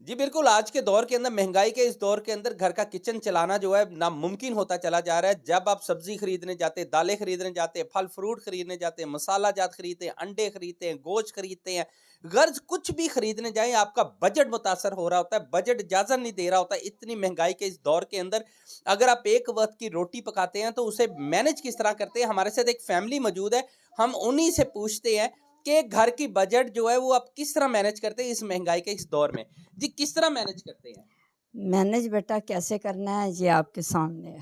جی بالکل، آج کے دور کے اندر مہنگائی کے اس دور کے اندر گھر کا کچن چلانا جو ہے ناممکن ہوتا چلا جا رہا ہے۔ جب آپ سبزی خریدنے جاتے ہیں، دالیں خریدنے جاتے ہیں، پھل فروٹ خریدنے جاتے ہیں، مسالہ جات خریدتے ہیں، انڈے خریدتے ہیں، گوشت خریدتے ہیں، غرض کچھ بھی خریدنے جائیں آپ کا بجٹ متاثر ہو رہا ہوتا ہے، بجٹ اجازت نہیں دے رہا ہوتا ہے۔ اتنی مہنگائی کے اس دور کے اندر اگر آپ ایک وقت کی روٹی پکاتے ہیں تو اسے مینج کس طرح کرتے ہیں؟ ہمارے ساتھ ایک فیملی موجود ہے، ہم انہی سے پوچھتے ہیں کہ گھر کی بجٹ جو ہے وہ آپ کس طرح مینج کرتے ہیں اس مہنگائی کے اس دور میں؟ جی کس طرح مینج کرتے ہیں؟ مینج بیٹا کیسے کرنا ہے یہ آپ کے سامنے ہے.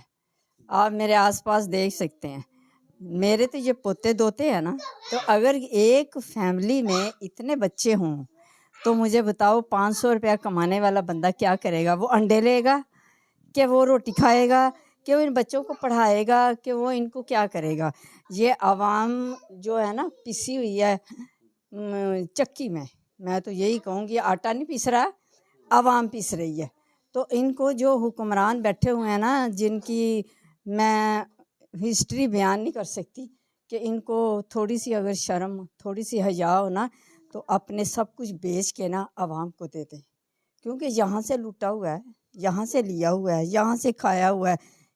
آپ میرے آس پاس دیکھ سکتے ہیں. میرے تو یہ پوتے دوتے ہیں نا، تو اگر ایک فیملی میں اتنے بچے ہوں تو مجھے بتاؤ 500 روپیہ کمانے والا بندہ کیا کرے گا؟ وہ انڈے لے گا کہ وہ روٹی کھائے گا کہ وہ ان بچوں کو پڑھائے گا کہ وہ ان کو کیا کرے گا؟ یہ عوام جو ہے نا پسی ہوئی ہے چکی میں تو یہی کہوں گی آٹا نہیں پیس رہا، عوام پیس رہی ہے. تو ان کو جو حکمران بیٹھے ہوئے ہیں نا، جن کی میں ہسٹری بیان نہیں کر سکتی، کہ ان کو تھوڑی سی اگر شرم، تھوڑی سی حیا ہو نا تو اپنے سب کچھ بیچ کے نا عوام کو دے دیں، کیونکہ یہاں سے لوٹا ہوا ہے، یہاں سے لیا ہوا ہے، یہاں سے کھایا ہوا ہے،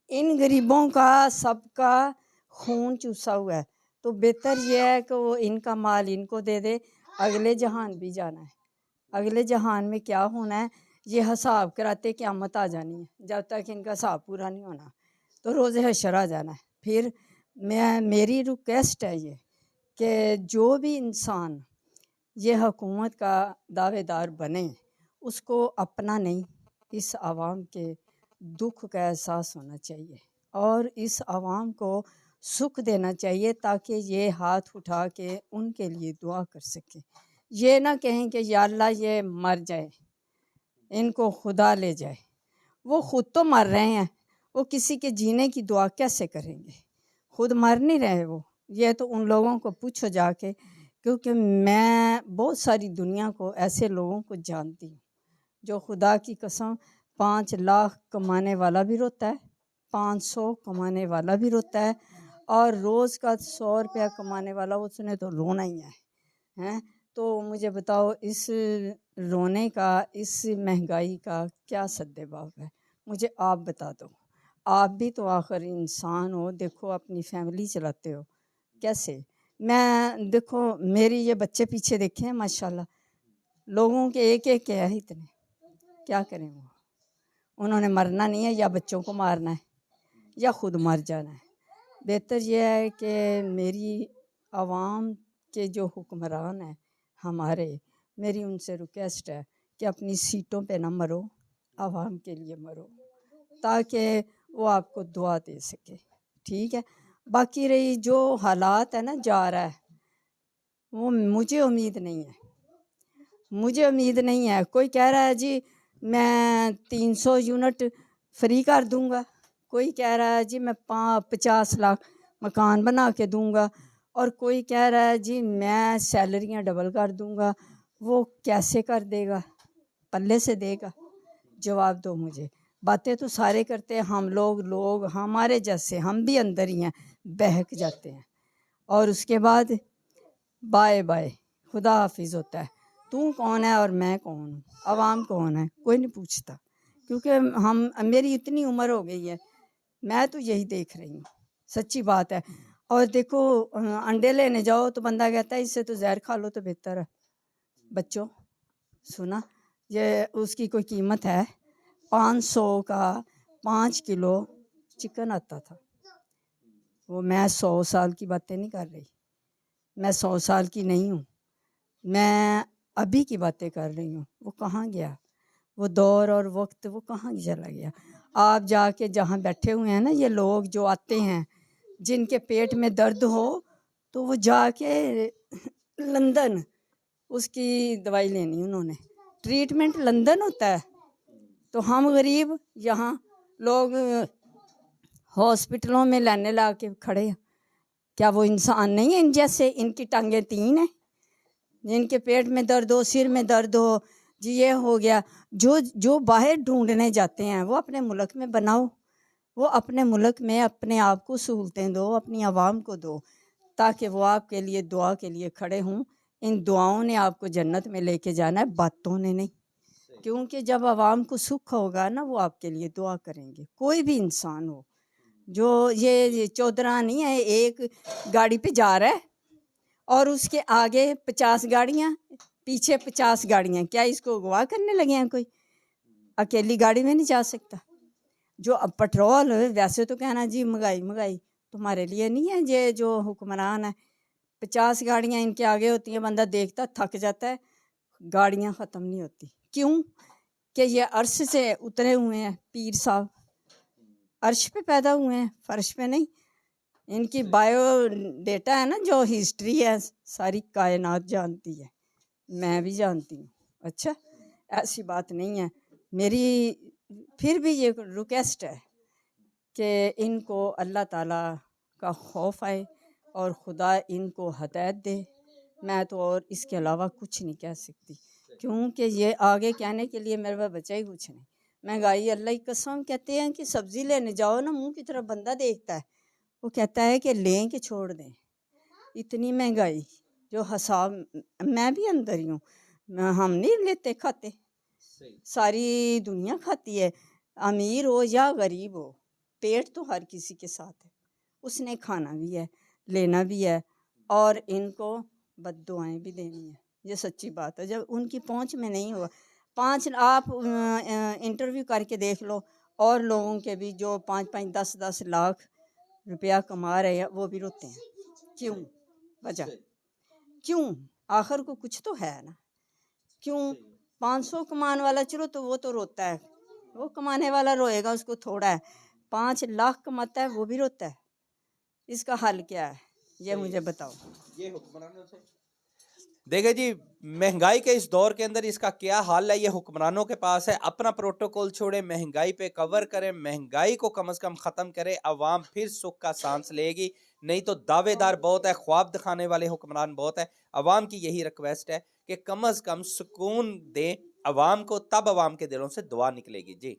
ان غریبوں کا سب کا خون چوسا ہوا ہے. تو بہتر یہ ہے کہ وہ ان کا مال ان کو دے دے. اگلے جہان بھی جانا ہے، اگلے جہان میں کیا ہونا ہے یہ حساب کراتے قیامت آ جانی ہے. جب تک ان کا حساب پورا نہیں ہونا تو روز حشر آ جانا ہے. پھر میری ریکویسٹ ہے یہ کہ جو بھی انسان یہ حکومت کا دعوے دار بنے، اس کو اپنا نہیں، اس عوام کے دکھ کا احساس ہونا چاہیے اور اس عوام کو سکھ دینا چاہیے، تاکہ یہ ہاتھ اٹھا کے ان کے لیے دعا کر سکے. یہ نہ کہیں کہ یا اللہ یہ مر جائے، ان کو خدا لے جائے. وہ خود تو مر رہے ہیں، وہ کسی کے جینے کی دعا کیسے کریں گے؟ خود مر نہیں رہے وہ. یہ تو ان لوگوں کو پوچھو جا کے، کیونکہ میں بہت ساری دنیا کو ایسے لوگوں کو جانتی ہوں جو خدا کی قسم 5 لاکھ کمانے والا بھی روتا ہے، 500 کمانے والا بھی روتا ہے، اور روز کا 100 روپیہ کمانے والا اس نے تو رونا ہی ہے. تو مجھے بتاؤ اس رونے کا، اس مہنگائی کا کیا سدباب ہے؟ مجھے آپ بتا دو. آپ بھی تو آخر انسان ہو، دیکھو اپنی فیملی چلاتے ہو کیسے. میں دیکھو میری یہ بچے پیچھے دیکھیں ہیں ماشاءاللہ، لوگوں کے ایک ایک ہے اتنے، کیا کریں وہ؟ انہوں نے مرنا نہیں ہے، یا بچوں کو مارنا ہے یا خود مر جانا ہے. بہتر یہ ہے کہ میری عوام کے جو حکمران ہیں ہمارے، میری ان سے ریکویسٹ ہے کہ اپنی سیٹوں پہ نہ مرو، عوام کے لیے مرو، تاکہ وہ آپ کو دعا دے سکے. ٹھیک ہے. باقی رہی جو حالات ہے نا جا رہا ہے، وہ مجھے امید نہیں ہے، مجھے امید نہیں ہے. کوئی کہہ رہا ہے جی میں 300 یونٹ فری کر دوں گا، کوئی کہہ رہا ہے جی میں 50 لاکھ مکان بنا کے دوں گا، اور کوئی کہہ رہا ہے جی میں سیلریاں ڈبل کر دوں گا. وہ کیسے کر دے گا؟ پلے سے دے گا؟ جواب دو مجھے. باتیں تو سارے کرتے ہیں، ہم لوگ ہمارے جیسے ہم بھی اندر ہی ہیں، بہک جاتے ہیں، اور اس کے بعد بائے بائے خدا حافظ ہوتا ہے. تو کون ہے اور میں کون ہوں؟ عوام کون ہے؟ کوئی نہیں پوچھتا، کیونکہ میری اتنی عمر ہو گئی ہے، میں تو یہی دیکھ رہی ہوں، سچی بات ہے. اور دیکھو انڈے لینے جاؤ تو بندہ کہتا ہے اس سے تو زہر کھا لو تو بہتر ہے. بچوں سنا، یہ اس کی کوئی قیمت ہے؟ 500 کا 5 کلو چکن آتا تھا. وہ میں 100 سال کی باتیں نہیں کر رہی، میں 100 سال کی نہیں ہوں، میں ابھی کی باتیں کر رہی ہوں. وہ کہاں گیا وہ دور اور وقت؟ وہ کہاں چلا گیا؟ آپ جا کے جہاں بیٹھے ہوئے ہیں نا، یہ لوگ جو آتے ہیں جن کے پیٹ میں درد ہو تو وہ جا کے لندن اس کی دوائی لینی، انہوں نے ٹریٹمنٹ لندن ہوتا ہے. تو ہم غریب یہاں لوگ ہاسپٹلوں میں لانے لا کے کھڑے ہیں. کیا وہ انسان نہیں ہیں ان جیسے؟ ان کی ٹانگیں 3 ہیں، جن کے پیٹ میں درد ہو، سر میں درد ہو، جی یہ ہو گیا. جو باہر ڈھونڈنے جاتے ہیں وہ اپنے ملک میں بناؤ، وہ اپنے ملک میں اپنے آپ کو سہولتیں دو، اپنی عوام کو دو، تاکہ وہ آپ کے لیے دعا کے لیے کھڑے ہوں. ان دعاؤں نے آپ کو جنت میں لے کے جانا ہے، باتوں نے نہیں. کیونکہ جب عوام کو سکھ ہوگا نا وہ آپ کے لیے دعا کریں گے، کوئی بھی انسان ہو. جو یہ چودرا نہیں ہے، ایک گاڑی پہ جا رہا ہے اور اس کے آگے 50 گاڑیاں، پیچھے 50 گاڑیاں، کیا اس کو اغوا کرنے لگے ہیں؟ کوئی اکیلی گاڑی میں نہیں جا سکتا. جو اب پٹرول ویسے تو کہنا جی مہنگائی مہنگائی، تمہارے لیے نہیں ہے یہ جو حکمران ہے. 50 گاڑیاں ان کے آگے ہوتی ہیں، بندہ دیکھتا تھک جاتا ہے، گاڑیاں ختم نہیں ہوتی. کیوں کہ یہ عرش سے اترے ہوئے ہیں پیر صاحب، عرش پہ پیدا ہوئے ہیں، فرش پہ نہیں. ان کی بائیو ڈیٹا ہے نا، جو ہسٹری ہے ساری کائنات جانتی ہے، میں بھی جانتی ہوں. اچھا ایسی بات نہیں ہے. میری پھر بھی یہ ریکویسٹ ہے کہ ان کو اللہ تعالیٰ کا خوف آئے اور خدا ان کو ہدایت دے. میں تو اور اس کے علاوہ کچھ نہیں کہہ سکتی، کیونکہ یہ آگے کہنے کے لیے میرے پاس بچہ ہی کچھ نہیں. مہنگائی اللہ کی قسم، کہتے ہیں کہ سبزی لینے جاؤ نا، منہ کی طرف بندہ دیکھتا ہے، وہ کہتا ہے کہ لیں کہ چھوڑ دیں. اتنی مہنگائی جو حساب، میں بھی اندر ہی ہوں، ہم نہیں لیتے کھاتے، ساری دنیا کھاتی ہے. امیر ہو یا غریب ہو، پیٹ تو ہر کسی کے ساتھ ہے، اس نے کھانا بھی ہے، لینا بھی ہے، اور ان کو بد دعائیں بھی دینی ہیں. یہ سچی بات ہے. جب ان کی پہنچ میں نہیں ہوا، آپ انٹرویو کر کے دیکھ لو، اور لوگوں کے بھی جو 5-5 10-10 لاکھ روپیہ کما رہے ہیں وہ بھی روتے ہیں. کیوں؟ وجہ کیوں؟ آخر کو کچھ تو ہے نا. کیوں 500 کمان والا چلو تو وہ تو روتا ہے، وہ کمانے والا روئے گا، اس کو تھوڑا ہے. 5 لاکھ کماتا ہے وہ بھی روتا ہے. اس کا حل کیا ہے یہ مجھے بتاؤ. یہ حکمرانوں سے دیکھیں جی، مہنگائی کے اس دور کے اندر اس کا کیا حال ہے، یہ حکمرانوں کے پاس ہے. اپنا پروٹوکول چھوڑے، مہنگائی پہ کور کریں، مہنگائی کو کم از کم ختم کرے، عوام پھر سکھ کا سانس لے گی. نہیں تو دعوے دار بہت ہے، خواب دکھانے والے حکمران بہت ہے. عوام کی یہی ریکویسٹ ہے کہ کم از کم سکون دیں عوام کو، تب عوام کے دلوں سے دعا نکلے گی. جی